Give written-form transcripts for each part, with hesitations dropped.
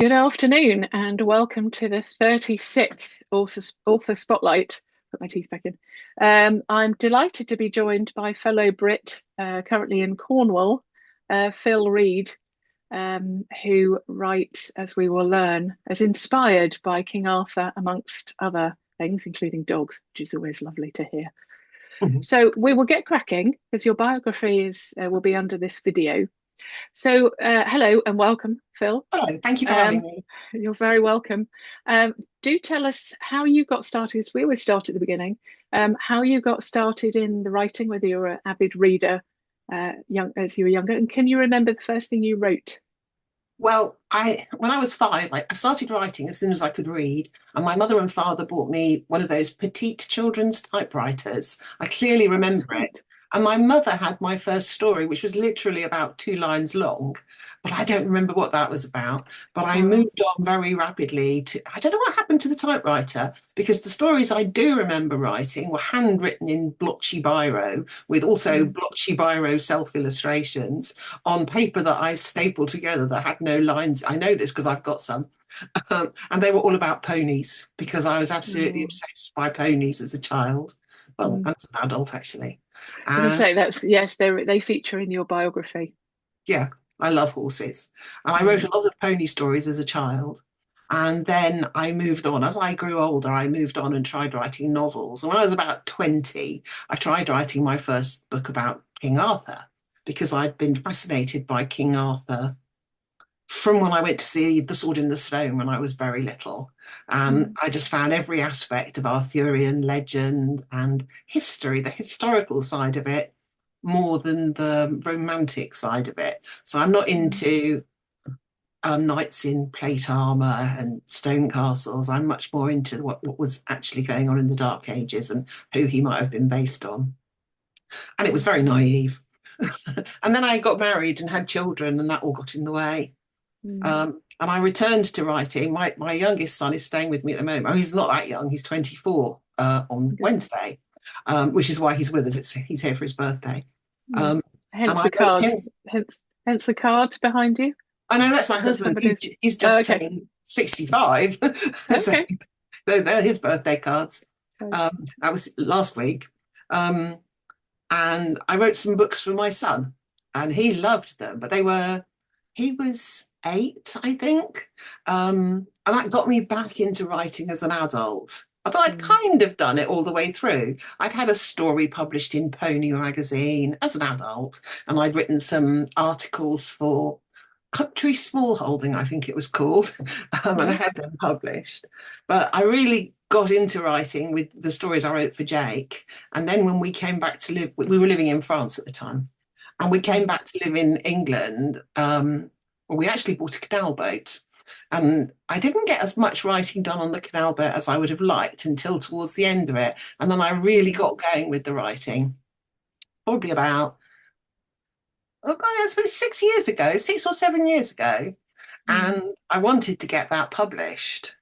Good afternoon and welcome to the 36th Author Spotlight. Put my teeth back in. I'm delighted to be joined by fellow Brit, currently in Cornwall, Fil Reid, who writes, as we will learn, as inspired by King Arthur, amongst other things, including dogs, which is always lovely to hear. Mhm. So we will get cracking because your biography will be under this video. So hello and welcome, Phil. Hello, thank you for having Um, me. you're very welcome. Do tell us how you got started, as we always start at the beginning, how you got started in the writing, whether you're an avid reader young as you were younger, and can you remember the first thing you wrote? Well, when I was five, I started writing as soon as I could read, and my mother and father bought me one of those petite children's typewriters. I clearly Oh, remember it. sweet. And my mother had my first story, which was literally about 2 lines long, but I don't remember what that was about. But I Wow. moved on very rapidly to, I don't know what happened to the typewriter, because the stories I do remember writing were handwritten in blotchy biro, with also Mm. blotchy biro self-illustrations on paper that I stapled together that had no lines. I know this because I've got some. And they were all about ponies because I was absolutely Oh. obsessed by ponies as a child. Well, Mm. as an adult, actually. I was gonna Uh, say that's yes, they feature in your biography. yeah, I love horses. And I wrote Mm. a lot of pony stories as a child. And then I moved on. As I grew older, I moved on and tried writing novels. And when I was about 20, I tried writing my first book about King Arthur because I'd been fascinated by King Arthur from when I went to see The Sword in the Stone when I was very little. And Mm. I just found every aspect of Arthurian legend and history, the historical side of it, more than the romantic side of it. So I'm not Mm. into knights in plate armor and stone castles. I'm much more into what was actually going on in the Dark Ages and who he might have been based on. And it was very naive. And then I got married and had children, and that all got in the way. Mm. And I returned to writing. My youngest son is staying with me at the moment. Oh, he's not that young. He's 24 on Okay. Wednesday, which is why he's with us. He's here for his birthday. Mm. Um, and Hence I the wrote him. card. Hence the card behind you. I know that's my Is that husband. somebody's? He's Oh, just okay. turned 65. So Okay. they're his birthday cards. Okay. That was last week. Um, and I wrote some books for my son, and he loved them. But he was 8, I think, and that got me back into writing as an adult. Although I'd Mm. kind of done it all the way through. I'd had a story published in Pony magazine as an adult, and I'd written some articles for Country Smallholding, I think it was called, and I Yes. had them published. But I really got into writing with the stories I wrote for Jake. And then when we came back to live, we were living in France at the time, and we came Mm. back to live in England. Well, we actually bought a canal boat. And I didn't get as much writing done on the canal boat as I would have liked until towards the end of it. And then I really Mm. got going with the writing, probably about, oh God, I suppose 6 years ago, 6 or 7 years ago. Mm. And I wanted to get that published.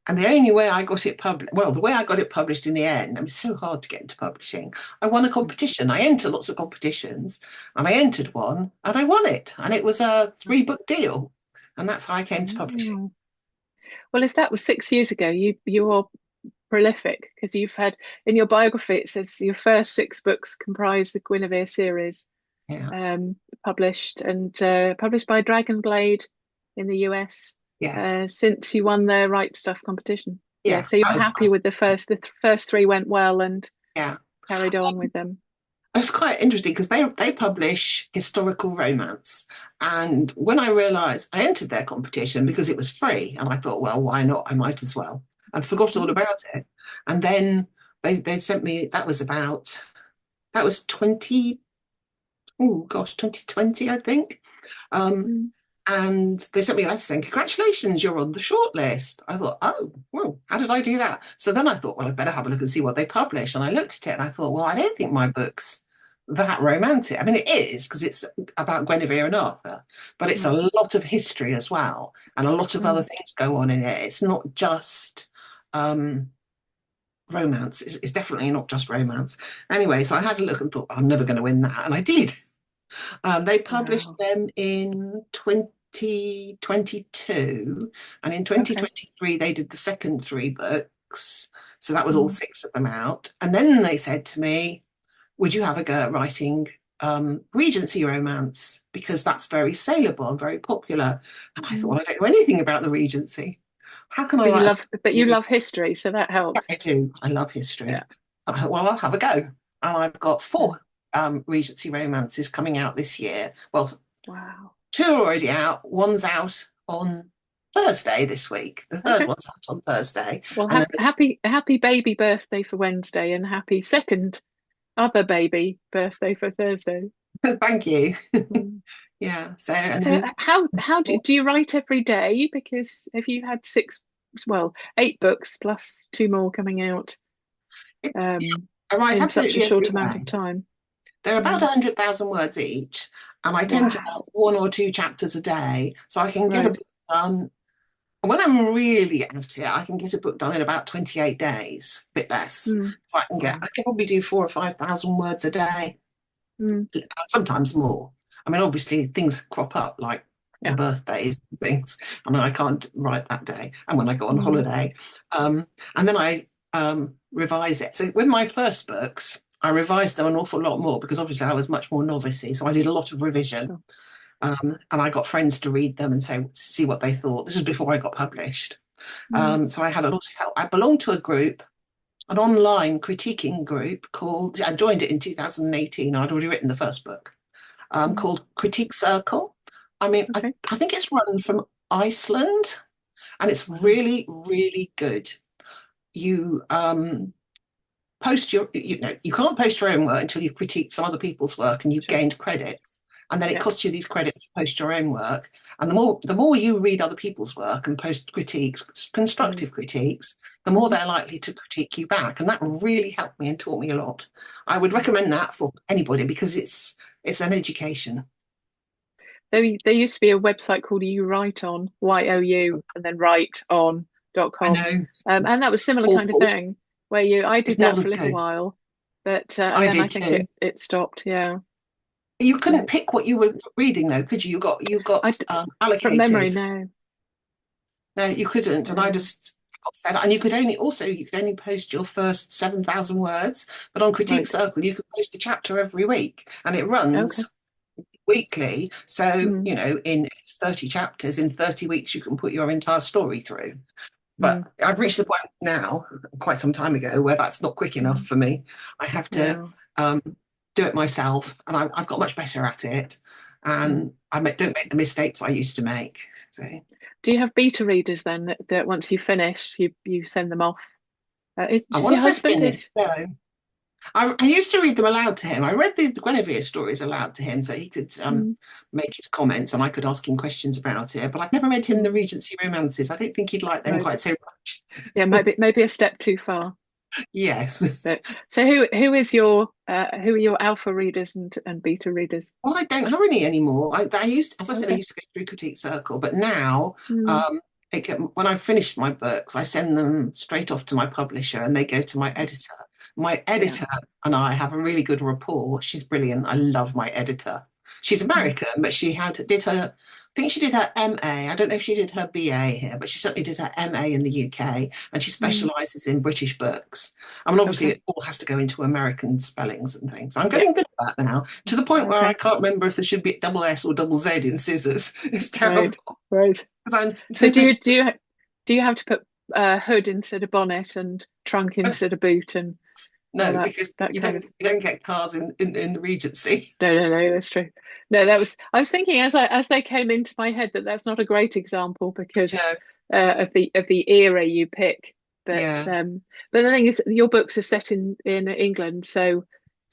And the only way I got it published, well, the way I got it published in the end, it was so hard to get into publishing. I won a Mm. competition. I enter lots of competitions, and I entered one and I won it. And it was a 3 book deal. And that's how I came to publishing. Oh. Well, if that was 6 years ago, you are prolific because you've had in your biography it says your first six books comprise the Guinevere series, Yeah. um, published by Dragonblade in the US, Yes. since you won the Right Stuff competition. Yeah, Yeah. so you're happy with the first three went well and Yeah. carried on with them. It's quite interesting because they publish historical romance. And when I realised I entered their competition because it was free, and I thought, well, why not? I might as well. And forgot all Mm. about it. And then they sent me, that was 20, oh gosh, 2020, I think. Um, Mm. and they sent me a letter saying, congratulations, you're on the shortlist. I thought, oh, well, how did I do that? So then I thought, well, I better have a look and see what they publish. And I looked at it and I thought, well, I don't think my book's that romantic. I mean, it is because it's about Guinevere and Arthur, but it's a Mm. lot of history as well. And a lot of other Mm. things go on in it. It's not just um, romance. It's definitely not just romance. Anyway, so I had a look and thought, I'm never going to win that. And I did. They published Wow. them in 2022, and in Okay. 2023 they did the second three books. So that was all Mm. six of them out. And then they said to me, would you have a go at writing Regency romance? Because that's very saleable and very popular. And I thought, Mm. I don't know anything about the Regency. How can I But you write love, but you love history, so that helps. I do. I love Yeah. history. I thought, well, I'll have a go. And I've got Mm. four Regency romances coming out this year. Well, Wow. two are already out. One's out on Thursday this week. The third Okay. one's out on Thursday. Well, And then happy baby birthday for Wednesday, and happy second other baby birthday for Thursday. thank you. Mm. Yeah. So, and So then how do you write every day? Because if you had well, 8 books plus two more coming out it, um, I write in such a absolutely every short amount of day. time. They're about Mm. 100,000 words each, and I tend to write Wow. one or two chapters a day, so I can get a Right. book done. When I'm really at it, I can get a book done in about 28 days, a bit less. Mm. So Wow. I can probably do 4 or 5,000 words a day, Mm. sometimes more. I mean, obviously things crop up like the Yeah. birthdays and things. I mean, I can't write that day. And when I go on Mm. holiday, and then I revise it. So with my first books, I revised them an awful lot more because obviously I was much more novice, so I did a lot of revision. Sure. And I got friends to read them and say, see what they thought. This was before I got published. Mm. So I had a lot of help. I belonged to a group, an online critiquing group called, I joined it in 2018. I'd already written the first book, Mm. called Critique Circle. I mean, Okay. I think it's run from Iceland and it's Wow. really, really good. You post you know, you can't post your own work until you've critiqued some other people's work and you've Sure. gained credit. And then it Yeah. costs you these credits to post your own work. And the more you read other people's work and post critiques, Mm. constructive critiques, the more Hmm. they're likely to critique you back. And that really helped me and taught me a lot. I would Mm. recommend that for anybody because it's an education. There used to be a website called You Write On, YOU, and then I writeon.com. know, And that was similar kind of awful. thing where I It's did that not for a a little good. while, but and I then I did think too. it stopped. Yeah. You couldn't But pick what you were reading though, could you? You I got from memory allocated. now. No, you couldn't, and I Yeah. just got fed up. And you could only post your first 7,000 words, but on Critique Right. Circle you could post a chapter every week, and it Okay. runs weekly. So Mm. in 30 chapters in 30 weeks you can put your entire story through. Mm. But I've reached the point now, quite some time ago, where that's not quick enough Mm. for me. I have to Yeah. um, do it myself, and I've got much better at it, Mm. and don't make the mistakes I used to make. So. Do you have beta readers then that once you finish, you send them off? I Does your once I husband finished, is? no. I used to read them aloud to him. I read the Guinevere stories aloud to him so he could Mm. make his comments and I could ask him questions about it. But I've never read him the Mm. Regency romances. I don't think he'd like them Right. quite so much. Yeah. Maybe a step too far. Yes. But so who are your alpha readers and beta readers? Well, I don't have any anymore. As I said, I Okay. used to go through Critique Circle, but now, Mm. um, when I finish my books, I send them straight off to my publisher, and they go to my editor. My Yeah. editor and I have a really good rapport. She's brilliant. I love my editor. She's Mm. American, but I think she did her MA. I don't know if she did her BA here, but she certainly did her MA in the UK, and she Mm. specialises in British books. I mean, obviously, Okay. it all has to go into American spellings and things. I'm Yeah. getting good at that now, to the point where I Okay. can't remember if there should be double S or double Z in scissors. It's Right. terrible. Right. 'Cause I'm So too busy. do you have to put hood instead of bonnet and trunk instead of boot and all No, because that kind of? you don't get cars in the Regency. No, that's true. No, I was thinking as they came into my head that that's not a great example because No, of the era you pick. yeah. But the thing is, your books are set in England, so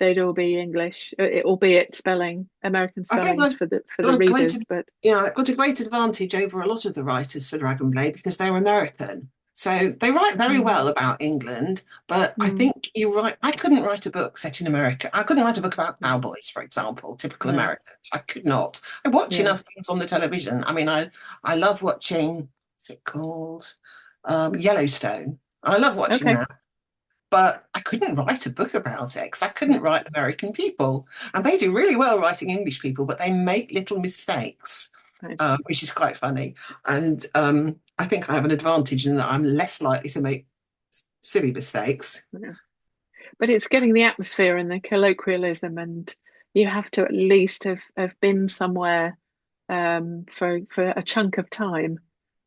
they'd all be English, albeit American I think spellings for got the a great, readers. But I've got a great advantage over a lot of the writers for Dragonblade because they're American. So they write very mm, well about England, but I mm, think I couldn't write a book set in America. I couldn't write a book about no, cowboys, for example, typical no, Americans. I could not. I watch yeah, enough things on the television. I mean, I love watching, what's it called? Yellowstone. I love watching okay, that. But I couldn't write a book about it because I couldn't write American people. And they do really well writing English people, but they make little mistakes. Right. which is quite funny. And I think I have an advantage in that I'm less likely to make silly mistakes. Yeah. But it's getting the atmosphere and the colloquialism, and you have to at least have been somewhere for a chunk of time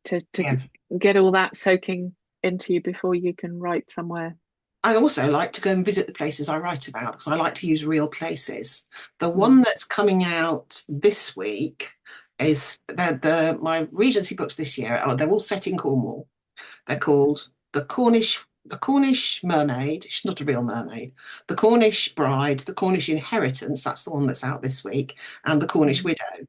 to Yes. get all that soaking into you before you can write somewhere. I also like to go and visit the places I write about because I like to use real places. The Mm. one that's coming out this week is my Regency books this year. They're all set in Cornwall. They're called the Cornish Mermaid. She's not a real mermaid. The Cornish Bride, the Cornish Inheritance. That's the one that's out this week, and the Cornish Mm. Widow.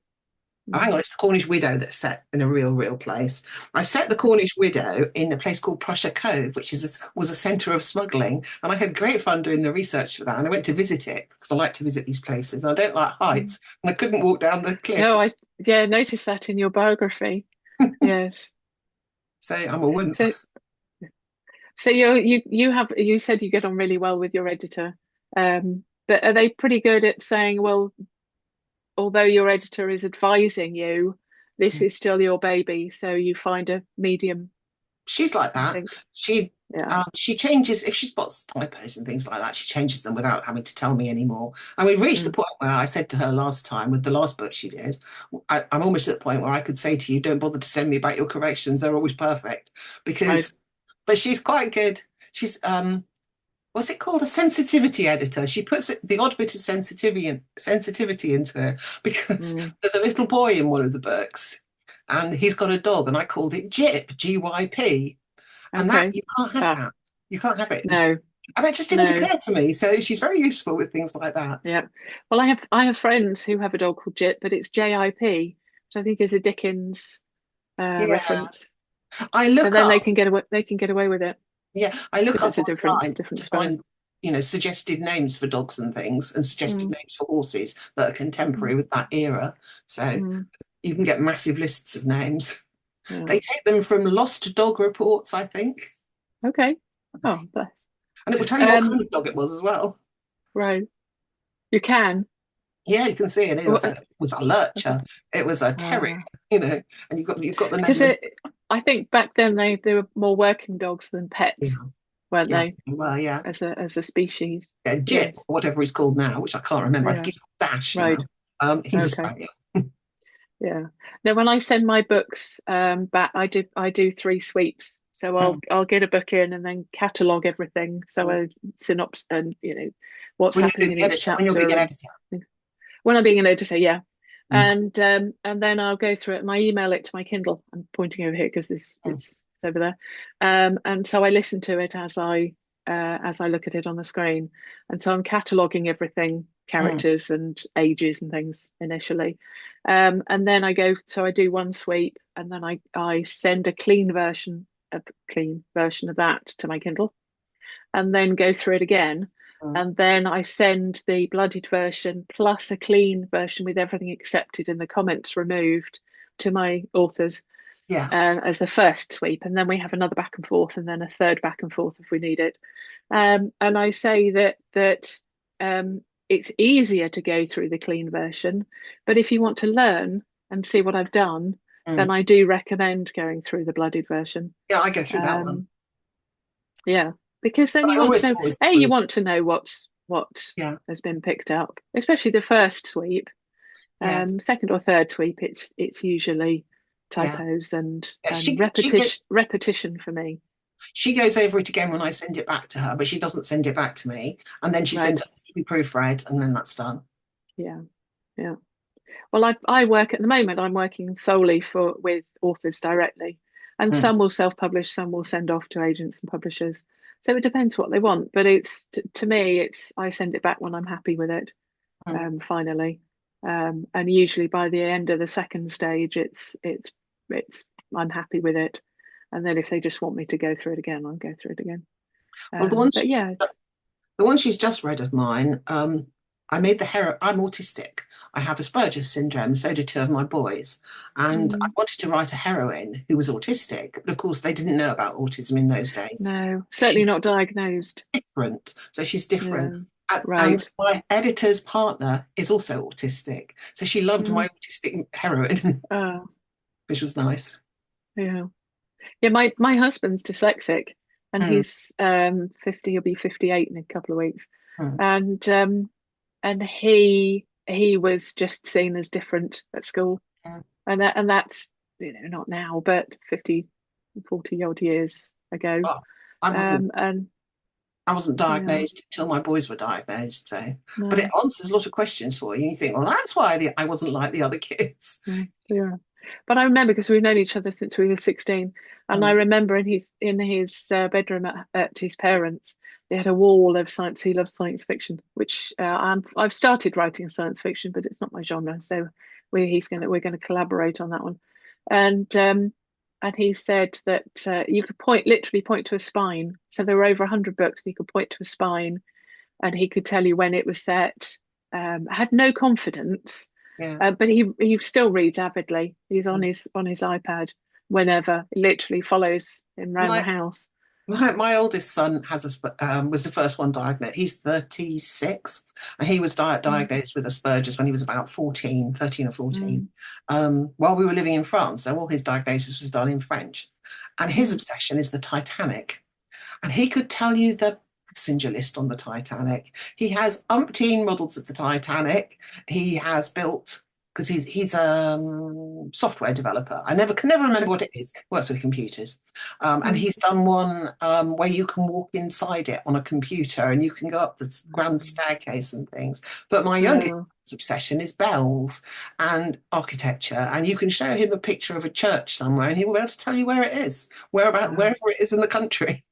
Oh, hang Mm. on, it's the Cornish Widow that's set in a real place. I set the Cornish Widow in a place called Prussia Cove, which was a centre of smuggling, and I had great fun doing the research for that. And I went to visit it because I like to visit these places. And I don't like Mm. heights, and I couldn't walk down the cliff, No, I yeah noticed that in your biography. Yes. so I'm a wimp. So so you said you get on really well with your editor. But are they pretty good at saying, well, although your editor is advising you, this is still your baby, so you find a medium, She's like you that. think? She Yeah. she changes if she spots typos and things like that. She changes them without having to tell me anymore. And we reached the Mm. point where I said to her last time with the last book she did, I'm almost at the point where I could say to you, don't bother to send me back your corrections. They're always perfect. Right. Because, but she's quite good. She's what's it called? A sensitivity editor. She puts the odd bit of sensitivity into it because Mm. there's a little boy in one of the books and he's got a dog and I called it Gyp, GYP. And that Okay. you can't have Ah, that. You can't have it. no, And it just didn't no. occur to me. So she's very useful with things like that. Yeah. Well, I have friends who have a dog called Jip, but it's JIP, which I think is a Dickens Yeah. reference. I So look then up, they can get away with it I look because up it's a online different to spelling. find, suggested names for dogs and things and suggested Mm. names for horses that are contemporary Mm. with that era. So Mm. you can get massive lists of names. Yeah. They take them from lost dog reports, I think. Okay. Oh, bless. And it will tell you what Um, kind of dog it was as well. right. You can. Yeah, you can see it. It was a lurcher. It was a terrier, Because and you've got the name of I think back then they were more working dogs than yeah, pets, weren't yeah. they? Well, yeah. As a species. Jip, Yes. whatever he's called now, which I can't remember. I think Yeah. he's called Dash Right. now. He's a Okay. spaniel. Yeah. Now, when I send my books back, I do three sweeps. So I'll Mm, I'll get a book in and then catalog everything. So mm. a synopsis and what's When you're happening doing in the each editor, when you're being chapter an and editor. things. When I'm being an editor, yeah. Mm, And then I'll go through it and I email it to my Kindle. I'm pointing over here because this mm, it's over there. And so I listen to it as I look at it on the screen. And so I'm cataloging everything, mm. characters and ages and things initially. And then so I do one sweep and then I send a clean version of that to my Kindle and then go through it again. Mm. And then I send the bloodied version plus a clean version with everything accepted and the comments removed to my authors Yeah, as the first sweep. And then we have another back and forth and then a third back and forth if we need it. And I say that it's easier to go through the clean version, but if you want to learn and see what I've done, then mm. I do recommend going through the bloodied version. Yeah, I go through that one. Um, yeah, because then But I you want to know, always you agree. want to know what Yeah, has been picked up, especially the first sweep. yeah, Second or third sweep, it's usually yeah. typos Yeah, and repetition for me. she goes over it again when I send it back to her, but she doesn't send it back to me. And then she Right. sends it to be proofread, and then that's done. Yeah. Yeah. Well, I work at the moment. I'm working solely with authors directly, and Mm, some will self-publish, some will send off to agents and publishers. So it depends what they want. But it's to me, it's I send it back when I'm happy with it. mm. Finally, and usually by the end of the second stage, it's I'm happy with it. And then if they just want me to go through it again, I'll go through it again. Well, the one But she's yeah, the one she's just read of mine, I made the hero. I'm autistic. I have Asperger's syndrome. So do two of my boys. And I mm, wanted to write a heroine who was autistic, but of course they didn't know about autism in those days. no, certainly She's not diagnosed. different. So she's Yeah. different. And Right. my editor's partner is also autistic. So she loved Mm. my autistic heroine, Oh, which was nice. yeah. Yeah, my husband's dyslexic and Mm, he's 50, he'll be 58 in a couple of weeks. mm, And he was just seen as different at school. mm. And that's, not now, but 50, 40 odd years ago. Well, I wasn't And I wasn't yeah, diagnosed until my boys were diagnosed. So, but it no, answers a lot of questions for you. You think, well, that's why I wasn't like the other kids. no, yeah. But I remember because we've known each other since we were 16, and I Mm, remember in his bedroom at his parents, they had a wall of science. He loves science fiction, which I've started writing science fiction, but it's not my genre. So we're gonna collaborate on that one, and he said that you could literally point to a spine. So there were over 100 books, and you could point to a spine, and he could tell you when it was set. Had no confidence, yeah. but he still reads avidly. He's on Mm. his iPad whenever. He literally follows him around the My house. my oldest son was the first one diagnosed. He's 36, and he was Mm, diagnosed with Asperger's when he was about 14, 13 or 14, mm, while we were living in France. So all his diagnosis was done in French. And his mm, obsession is the Titanic. And he could tell you the passenger list on the Titanic. He has umpteen models of the Titanic. He has built because he's a software developer. I never can never remember what it is. Works with computers, and mm, he's done one where you can walk inside it on a computer and you can go up the grand mm. staircase and things. But my youngest Oh, obsession is bells and architecture, and you can show him a picture of a church somewhere, and he will be able to tell you where it is, wow. wherever it is in the country.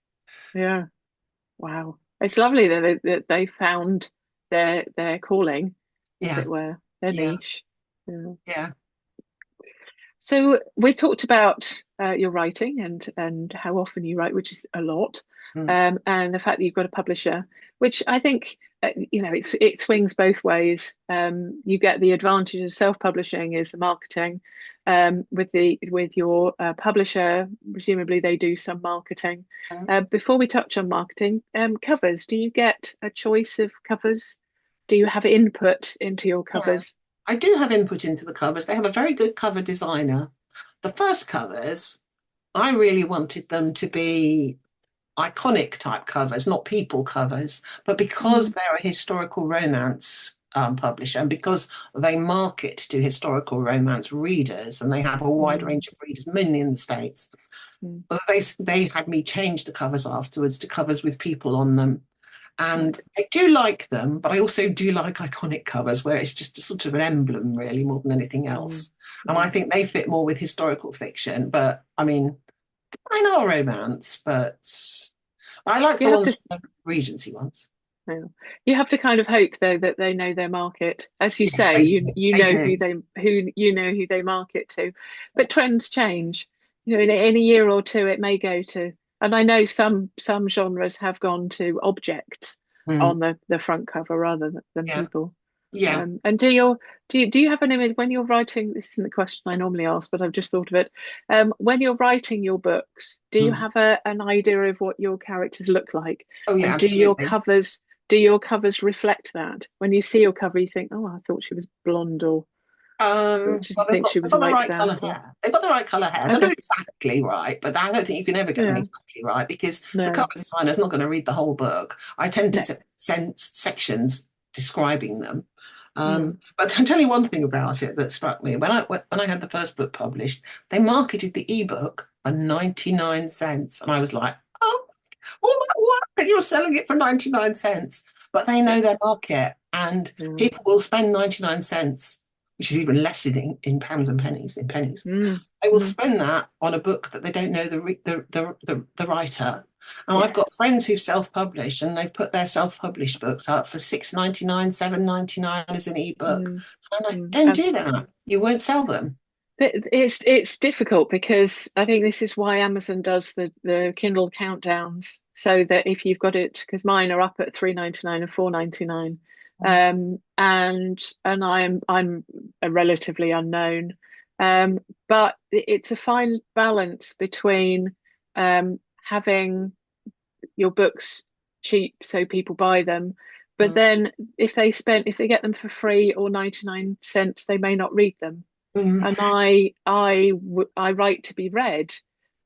Yeah. Wow. It's lovely that they found their calling, as Yeah, it were, their yeah, niche. Yeah. yeah. So we talked about your writing and how often you write, which is a lot, Mm, and the fact that you've got a publisher, which I think it swings both ways. You get the advantage of self-publishing is the marketing. With your publisher, presumably they do some marketing. mm, Before we touch on marketing, covers. Do you get a choice of covers? Do you have input into your yeah. covers? I do have input into the covers. They have a very good cover designer. The first covers, I really wanted them to be iconic type covers, not people covers. But because Mm, they're a historical romance publisher and because they market to historical romance readers and they have a wide mm, range of readers, mainly in the States, mm, but they had me change the covers afterwards to covers with people on them. mm. And I do like them, but I also do like iconic covers where it's just a sort of an emblem, really, more than anything Mm, else. And I mm. think they fit more with historical fiction. But I mean, I know romance, but I like You the have ones to, from the Regency ones. yeah. You have to kind of hope though that they know their market. As you Yeah, say, you they know do. who they market to, but trends change. In a year or two, it may go to, and I know some genres have gone to objects Mm, on the front cover rather than yeah, people. yeah. And do you have an image when you're writing? This isn't a question I normally ask, but I've just thought of it. When you're writing your books, do you Mm. have an idea of what your characters look like? Oh, yeah, And absolutely. do your covers reflect that? When you see your cover, you think, "Oh, I thought she was blonde," or "Did you Well, think she they've was got the like right colour that?" Or hair. They've got the right colour hair. They're okay, not exactly right, but I don't think you can ever get them yeah, exactly right because the no, cover designer's not going to read the whole book. I tend to no, send sections describing them. mm, But I'll tell you one thing about it that struck me. When I had the first book published, they marketed the ebook for 99 cents. And I was like, oh, all that work and you're selling it for 99 cents. But they know their market and yeah, people will spend 99 cents, which is even less in pounds and pennies, in pennies. mm, They will mm, spend that on a book that they don't know the writer. And I've yeah, got friends who've self-published and they've put their self-published books up for 6.99, 7.99 as an ebook. mm, And I mm. don't do that. You won't sell them. It's difficult because I think this is why Amazon does the Kindle countdowns so that if you've got it, because mine are up at 3.99 and 4.99, and I'm a relatively unknown, but it's a fine balance between having your books cheap so people buy them, but then if they get them for free or 99 cents, they may not read them. Mm. And I write to be read.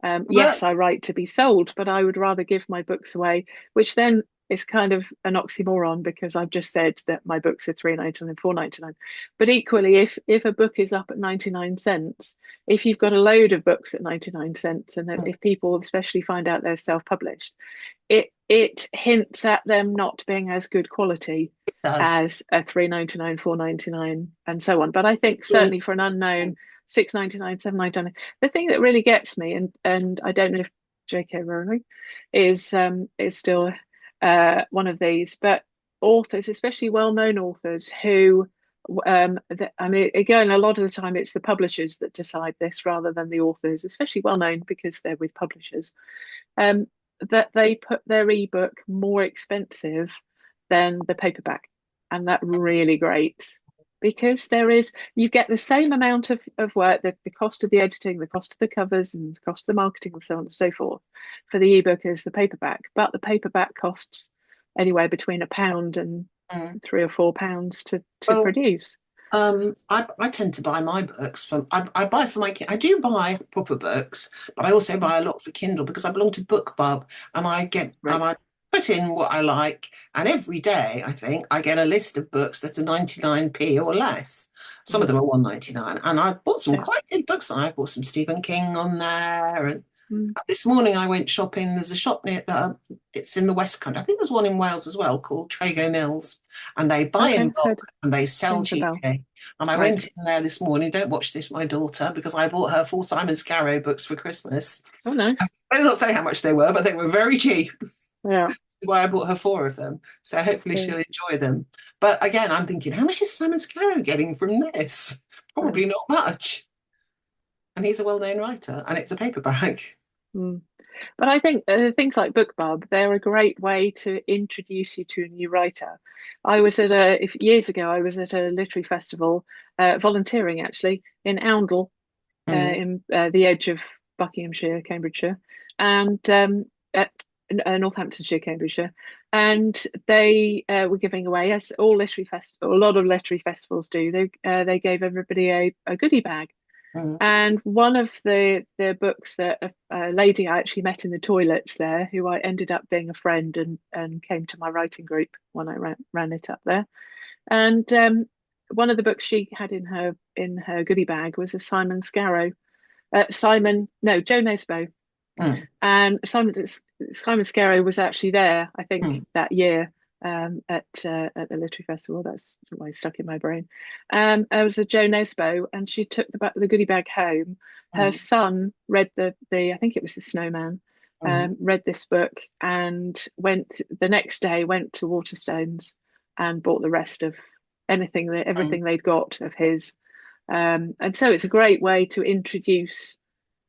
Well, Yes, I write to be sold, but I would rather give my books away, which then is kind of an oxymoron because I've just said that my books are 3.99 and 4.99. But equally, if a book is up at 99 cents, if you've got a load of books at 99 cents, and it if people especially find out they're self-published, it hints at them not being as good quality does. as a 3.99, 4.99, and so on. But I think Still, certainly for an unknown 6.99, 7.99, the thing that really gets me, and I don't know if J.K. Rowling is still one of these, but authors, especially well-known authors, who I mean, again, a lot of the time it's the publishers that decide this rather than the authors, especially well-known because they're with publishers. Um, that they put their ebook more expensive than the paperback, and that really grates because you get the same amount of work, the cost of the editing, the cost of the covers, and the cost of the marketing, and so on and so forth, for the ebook as the paperback. But the paperback costs anywhere between £1 and mm. £3 or £4 to Well, produce. I tend to buy my books from I buy for my kid. I do buy proper books, but I also buy a lot for Kindle because I belong to BookBub and Right. I put in what I like, and every day I think I get a list of books that are 99p or less. Some of Mm. them are 1.99, and I bought some Yeah. quite good books. I bought some Stephen King on there, and Mm. this morning I went shopping. There's a shop near, it's in the West Country. I think there's one in Wales as well called Trago Mills, and they buy in Okay, bulk heard and they sell rings a bell. cheaply. And I Right. went in there this morning. Don't watch this, my daughter, because I bought her 4 Simon Scarrow books for Christmas. Oh, nice. I will not say how much they were, but they were very cheap. Yeah. Why I bought her 4 of them. So hopefully Yeah. she'll enjoy them. But again, I'm thinking, how much is Simon Scarrow getting from this? Yeah. Probably not much. And he's a well-known writer, and it's a paperback. Mm. But I think things like BookBub, they're a great way to introduce you to a new writer. I was at years ago, I was at a literary festival, volunteering actually in Oundle, Mm, in the edge of Buckinghamshire, Cambridgeshire, and at Northamptonshire, Cambridgeshire, and they were giving away, as all literary festival, a lot of literary festivals do. They gave everybody a goodie bag. mm, And one of the books that a lady I actually met in the toilets there, who I ended up being a friend and came to my writing group when I ran it up there. And one of the books she had in her goodie bag was a Simon Scarrow, Simon no Joe Nesbo, mm, and Simon Scarrow was actually there, I think, mm, that year at the literary festival. That's why it's stuck in my brain. It was a Joe Nesbo, and she took the goodie bag home. Her mm, son read the I think it was the Snowman. mm, Read this book and went the next day went to Waterstones and bought the rest of mm. everything they'd got of his. And so it's a great way to introduce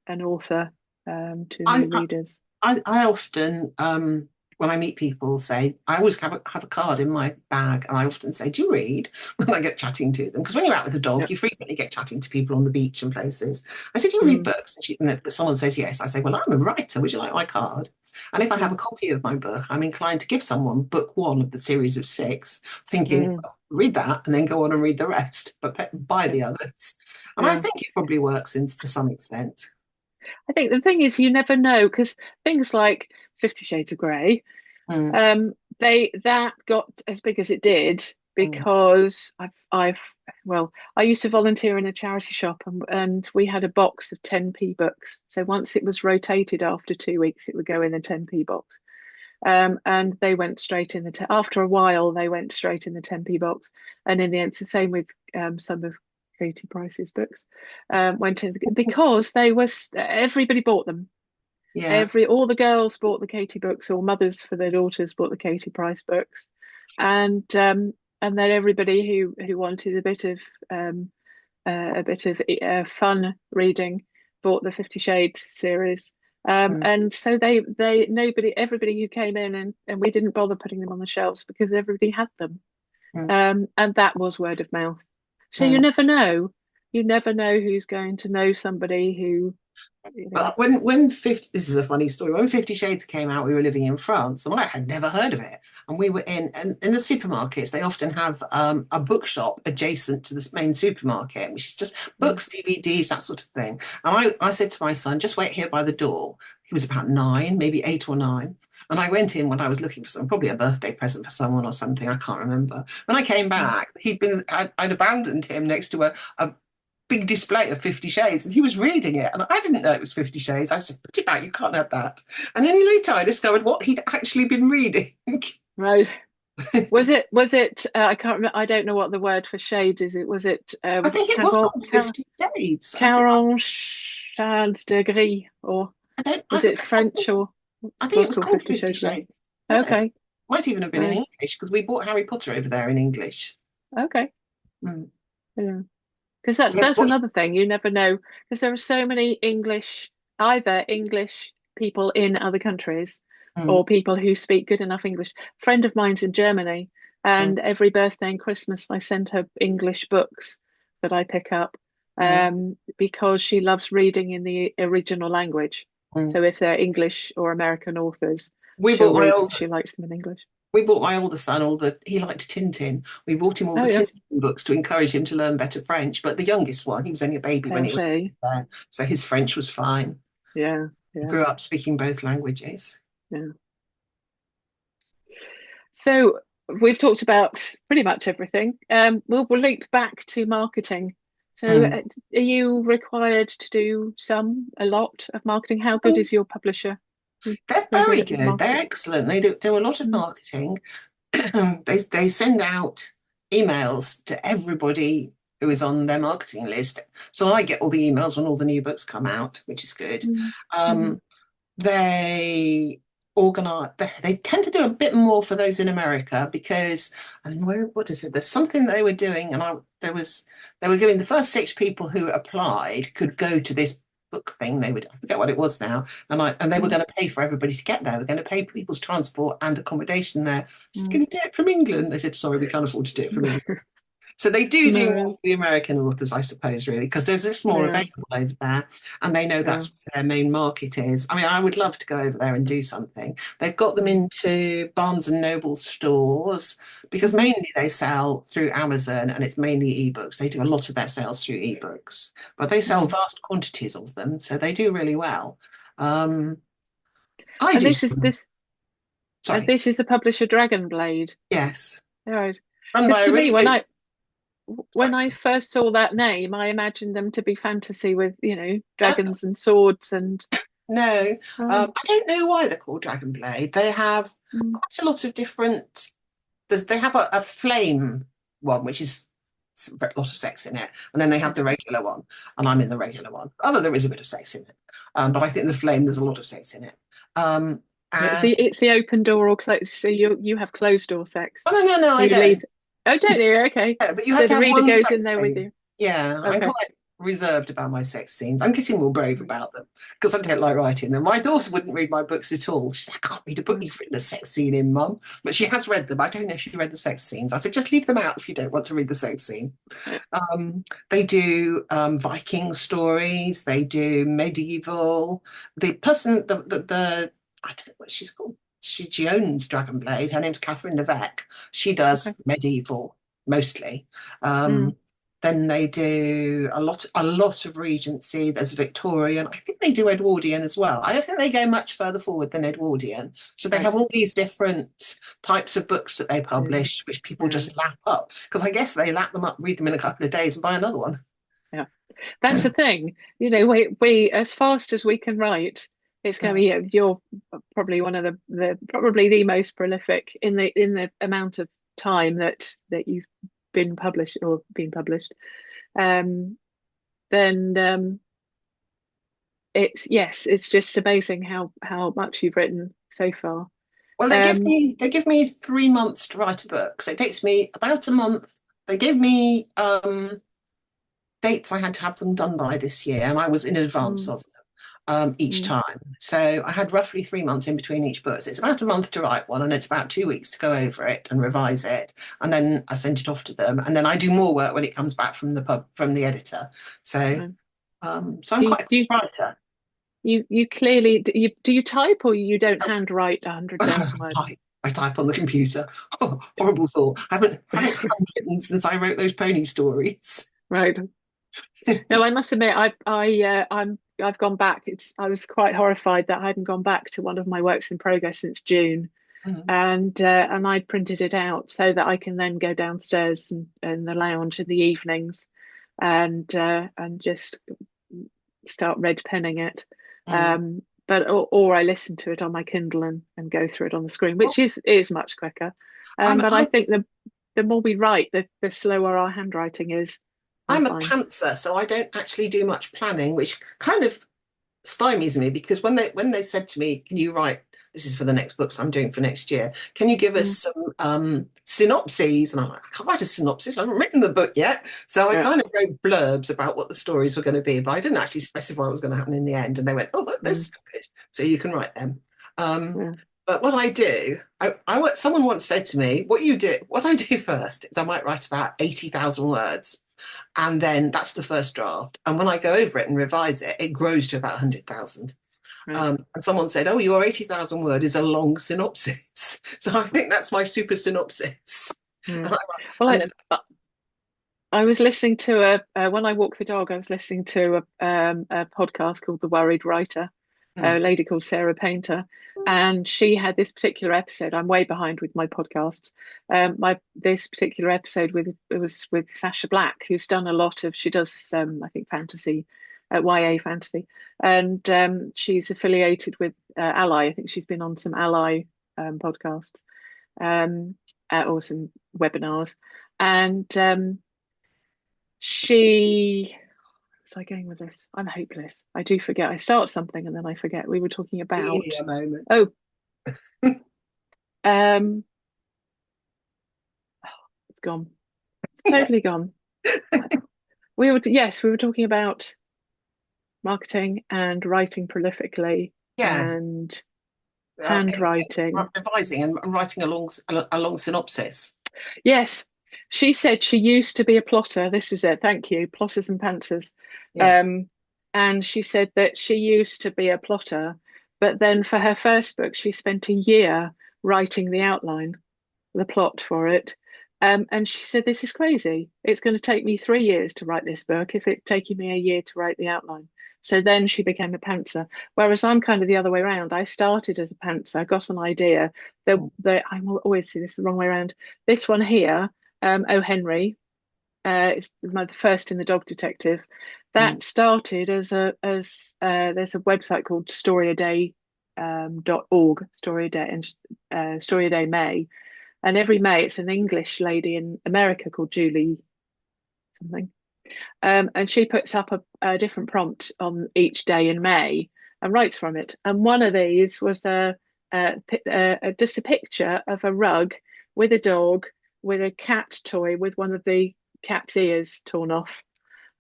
an author to I, new readers. I often, when I meet people, say, I always have a card in my bag, and I often say, "Do you read?" when I get chatting to them. Because when you're out with a dog, Yeah. you frequently get chatting to people on the beach and places. I said, "Do you read Mm, books?" And if someone says yes, I say, "Well, I'm a writer. Would you like my card?" And if I have a mm, copy of my book, I'm inclined to give someone book one of the series of six, thinking, mm, well, read that and then go on and read the rest, but buy yeah. the others. And I Yeah. think it probably works to some extent. I think the thing is you never know because things like 50 Shades of Grey, Mm, they that got as big as it did mm, because I've well, I used to volunteer in a charity shop and we had a box of 10p books. So once it was rotated after 2 weeks, it would go in the 10p box. And they went straight in after a while, they went straight in the 10p box. And in the end, it's the same with some of Katie Price's books, went in because everybody bought them. yeah. All the girls bought the Katie books, or mothers for their daughters bought the Katie Price books, and then everybody who wanted a bit of fun reading bought the 50 Shades series. Mm, And so everybody who came in and we didn't bother putting them on the shelves because everybody had them. mm, And that was word of mouth. So you mm. never know. you never know who's going to know somebody who, you know. But when 50, this is a funny story. When 50 Shades came out, we were living in France, and I had never heard of it. And we were in the supermarkets. They often have a bookshop adjacent to the main supermarket, which is just Mm, books, DVDs, that sort of thing. And I said to my son, just wait here by the door. He was about 9, maybe 8 or 9. And I went in when I was looking for something, probably a birthday present for someone or something. I can't remember. When I came mm. back, I'd abandoned him next to a big display of 50 Shades, and he was reading it, and I didn't know it was 50 Shades. I said, put it back, you can't have that. And only later I discovered what he'd actually been reading. Right. Was it I can't remember, I don't know what the word for shades is. It I was it think it was called 50 Shades. 40 shades de gris, or I don't, was it French, or it I think it was was called called 50 50 Shades of Grey? Shades. Yeah, Okay. might even have been in Right. English because we bought Harry Potter over there in English. Okay. Mm. Yeah. Because Yeah, that's another thing. You never know, because there are so many either English people in other countries mm, or people who speak good enough English. A friend of mine's in Germany, mm, and every birthday and Christmas I send her English books that I pick up, mm, because she loves reading in the original language. mm. So if they're English or American authors, We bought my old she likes them in English. we bought my older son he liked Tintin. We bought him all Oh the yeah, Tintin books to encourage him to learn better French. But the youngest one, he was only a baby when fair he went play. there, so his French was fine. Yeah, He yeah, grew up speaking both languages. yeah. So we've talked about pretty much everything. We'll loop back to marketing. So Mm. are you required to do a lot of marketing? How good is your publisher? They're Very good very at good. They're marketing. excellent. They do a lot of Mm, marketing. They send out emails to everybody who is on their marketing list. So I get all the emails when all the new books come out, which is good. mm, mhm, Um, they organize. They tend to do a bit more for those in America because, and what is it? There's something they were doing, and they were giving the first 6 people who applied could go to this book thing. I forget what it was now, and they were mm, going to pay for everybody to get there. We're going to pay people's transport and accommodation there. Just mm. going to do it from England. They said, sorry, we can't afford to do it from England. So they do more No, for the American authors, I suppose, really, because there's just more yeah, available over there, and they know yeah. that's what their main market is. I mean, I would love to go over there and do something. They've got them Mm, into Barnes and Noble stores because mhm, mainly they sell through Amazon, and it's mainly ebooks. They do a lot of their sales through ebooks, but they sell mm. vast quantities of them, so they do really well. Um, I And do this is some, this and sorry, this is the publisher Dragonblade. yes, All right. run Because by a to me, really good, when sorry. I first saw that name, I imagined them to be fantasy with, No, dragons and swords and no, oh, I don't know why they're called Dragonblade. They have mm, quite a lot of different. They have a flame one, which is a lot of sex in it, and then they have the okay. regular one, and I'm in the regular one. Although there is a bit of sex in it, but I think the flame there's a lot of sex in it. Um, And it's and the open door or close. So you have closed door sex. oh no, So I you don't. leave. Oh, don't you? Okay. Yeah, but you have So to the have reader one goes in sex there with scene. you. Yeah, I'm Okay. quite reserved about my sex scenes. I'm getting more brave Right. about them because I don't like writing them. My daughter wouldn't read my books at all. She's like, I can't read a book Mm, you've written a sex scene in, Mum. But she has read them. I don't know if she read the sex scenes. I said, just leave them out if you don't want to read the sex scene. yeah. They do Viking stories. They do medieval. The person, the I don't know what she's called. She owns Dragonblade. Her name's Catherine Levesque. She does Okay. medieval mostly. Mm, Um, then they do a lot of Regency. There's Victorian. I think they do Edwardian as well. I don't think they go much further forward than Edwardian. So they right. have all these different types of books that they Yeah. publish, which people Yeah. just lap up. Because I guess they lap them up, read them in a couple of days, and buy another one. Yeah. That's the thing. We as fast as we can write, it's going to be, you're probably one of the probably the most prolific in the amount of time that you've been published or been published. Um, then it's just amazing how much you've written so far. Well, Um, they give me 3 months to write a book, so it takes me about a month. They gave me dates I had to have them done by this year, and I was in advance mm, of them. each Mm. time. So I had roughly 3 months in between each book. So it's about a month to write one, and it's about 2 weeks to go over it and revise it. And then I send it off to them. And then I do more work when it comes back from the editor. So Mm. so I'm Do you, quite a do quick you, writer. you clearly do you type or you don't handwrite 100,000 words? I type on the computer. Oh, horrible thought. I haven't handwritten since I wrote those pony stories. Right. No, I must admit, I've gone back. I was quite horrified that I hadn't gone back to one of my works in progress since June, Mhm. and I'd printed it out so that I can then go downstairs and in the lounge in the evenings, and just start red penning it. Mm. But or I listen to it on my Kindle and go through it on the screen, Well, which is much quicker. I'm But I I'm think the more we write, the slower our handwriting is, I I'm a find. pantser, so I don't actually do much planning, which kind of stymies me because when they said to me, "Can you write? This is for the next books I'm doing for next year. Can you give us Mm, some synopses?" And I'm like, "I can't write a synopsis. I haven't written the book yet." So I yeah. kind of wrote blurbs about what the stories were going to be, but I didn't actually specify what was going to happen in the end. And they went, "Oh, those Mm, are good. So you can write them." Um, yeah. but what I do, someone once said to me, what I do first is I might write about 80,000 words. And then that's the first draft. And when I go over it and revise it, it grows to about 100,000. Right. And someone said, "Oh, your 80,000 word is a long synopsis." So I think that's my super synopsis. Yeah. And, I, Well, and then, I was listening to when I walk the dog, I was listening to a podcast called The Worried Writer, hmm, a lady called Sarah Painter, and she had this particular episode. I'm way behind with my podcasts. My this particular episode it was with Sacha Black, who's done a lot of. She does I think fantasy, YA fantasy, and she's affiliated with Ally. I think she's been on some Ally podcasts um, or some webinars, and she was I going with this? I'm hopeless. I do forget. I start something and then I forget. We were talking about a moment. oh um it's gone. It's totally gone. We were talking about marketing and writing prolifically Yeah, and uh, handwriting. revising and writing a long synopsis. Yes, she said she used to be a plotter. This is it. Thank you. Plotters and pantsers. Yeah, Um, and she said that she used to be a plotter, but then for her first book, she spent a year writing the outline, the plot for it. And she said, "This is crazy. It's going to take me 3 years to write this book if it's taking me a year to write the outline." So then she became a pantser. Whereas I'm kind of the other way around. I started as a pantser, I got an idea. I will always see this the wrong way around. This one here, O. Henry, is my first in the Dog Detective. mm, That started as there's a website called storyaday .org, story a day and story a day May, and every May it's an English lady in America called Julie something, and she puts up a different prompt on each day in May and writes from it. And one of these was just a picture of a rug with a dog with a cat toy with one of the cat's ears torn off.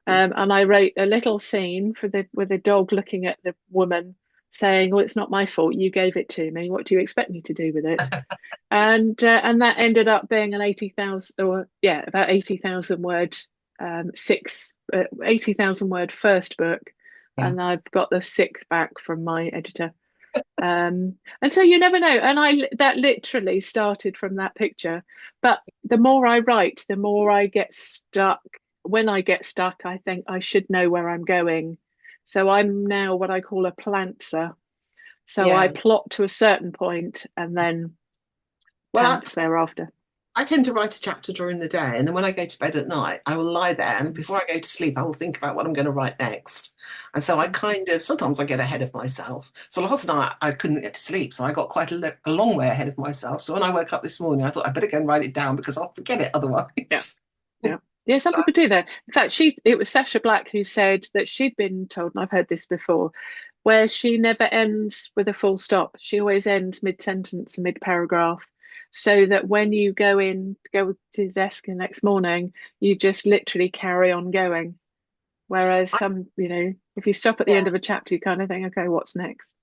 And I wrote a little scene for the with the dog looking at the woman saying, "Well, it's not my fault. You gave it to me. What do you expect me to do with it?" And that ended up being an 80,000 or yeah about 80,000 word 80,000 word first book, yeah, and I've got the sixth back from my editor. And so you never know, and I that literally started from that picture. But the more I write, the more I get stuck. When I get stuck, I think I should know where I'm going, so I'm now what I call a plantser. So I yeah. plot to a certain point and then Well, pants thereafter. I tend to write a chapter during the day, and then when I go to bed at night, I will lie there, and Mm, before I go to sleep, I will think about what I'm going to write next. And so I mm, kind of sometimes I get ahead of myself. So last night I couldn't get to sleep, so I got quite a long way ahead of myself. So when I woke up this morning, I thought I better go and write it down because I'll forget it yeah, otherwise. yeah. Yeah, some So people do that. In fact, it was Sasha Black who said that she'd been told, and I've heard this before, where she never ends with a full stop. She always ends mid-sentence and mid-paragraph, so that when you go to the desk the next morning, you just literally carry on going. Whereas I, some, if you stop at the end yeah, of a chapter, you kind of think, okay, what's next?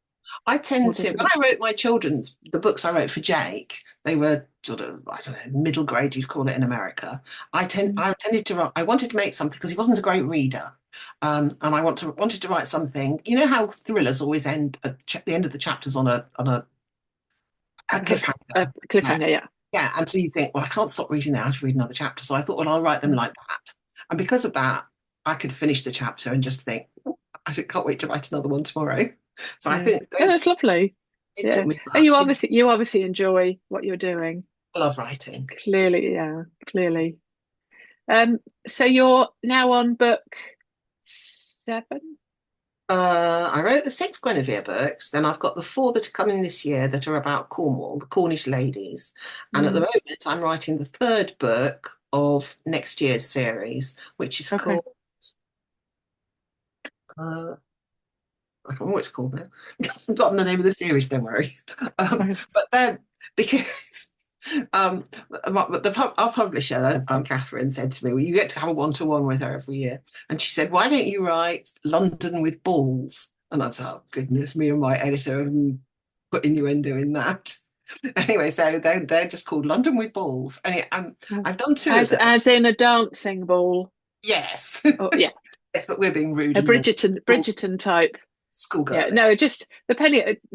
I tend More to, when difficult. I wrote my children's, the books I wrote for Jake, they were sort of, I don't know, middle grade, you'd call it in America. Mm. I tended to write, I wanted to make something because he wasn't a great reader. And I wanted to write something. You know how thrillers always end at the end of the chapters on a A hook, a cliffhanger. Yeah. cliffhanger, yeah. Yeah. And so you think, well, I can't stop reading now. I have to read another chapter. So I thought, well, I'll write them Mm. like that. And because of that, I could finish the chapter and just think, "Oh, can't wait to write another one tomorrow." So I Yeah. think Oh, that's those, lovely. it took Yeah. me And about two. you obviously enjoy what you're doing. I love writing. Clearly, yeah, clearly. Um, so you're now on book 7? I wrote the 6 Guinevere books. Then I've got the 4 that are coming this year that are about Cornwall, the Cornish ladies. And at the Mm. moment, I'm writing the 3rd book of next year's series, which is Okay. called uh, I can't remember what it's called now. I've forgotten the name of the series, don't worry. Okay. But then, because our publisher, Catherine, said to me, well, you get to have a one-to-one with her every year. And she said, why don't you write London with balls? And I thought, oh, goodness, me and my editor have put innuendo in that. Anyway, so they're just called London with balls. And I've done 2 of them. As in a dancing ball. Yes. Oh, yeah, Yes, but we're being rude a and naughty. Bridgerton type. Yeah, Schoolgirl. no, just the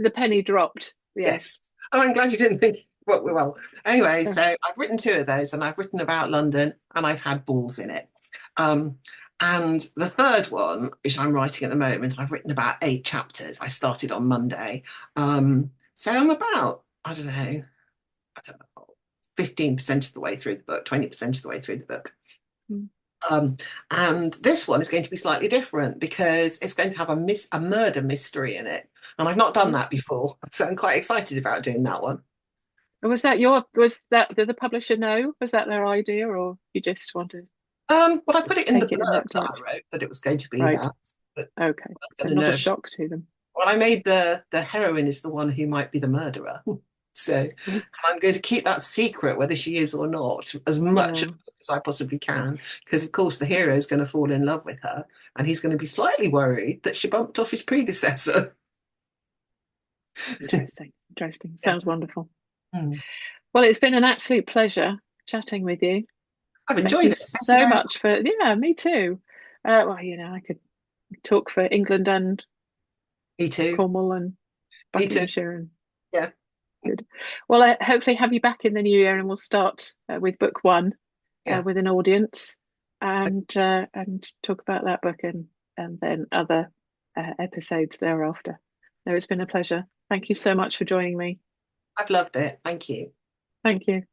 penny dropped. Yes. Yes. Oh, I'm glad you didn't think, well. Anyway, Oh, so I've written 2 of those and I've written about London and I've had balls in it. Um, and the 3rd one, which I'm writing at the moment, I've written about 8 chapters. I started on Monday. So I'm about, I don't know, 15% of the way through the book, 20% of the way through the book. mm, Um, and this one is going to be slightly different because it's going to have a murder mystery in it. And I've not done mm. that before. So I'm quite excited about doing that one. Was that, did the publisher know? Was that their idea, or you just wanted Well, I put it in the take it in blurb that that I direction? wrote that it was going to be Right. that. But Okay. I'm So going to not a nurse. shock to them. Well, I made the heroine is the one who might be the murderer. So Mm. I'm going to keep that secret whether she is or not as much Yeah, as I possibly can, because of course the hero is going to fall in love with her, and he's going to be slightly worried that she bumped off his predecessor. interesting. Interesting. Yeah. Sounds wonderful. Hmm. Well, it's been an absolute pleasure chatting with you. I've Thank enjoyed you it. Thank you so very much. much for, yeah, me too. Well, I could talk for England and Me too. Cornwall and Me too. Buckinghamshire and Yeah. good. Well, I hopefully have you back in the new year, and we'll start with book 1 Yeah. with an audience, and talk about that book and then other episodes thereafter. No, it's been a pleasure. Thank you so much for joining me. I've loved it. Thank you. Thank you.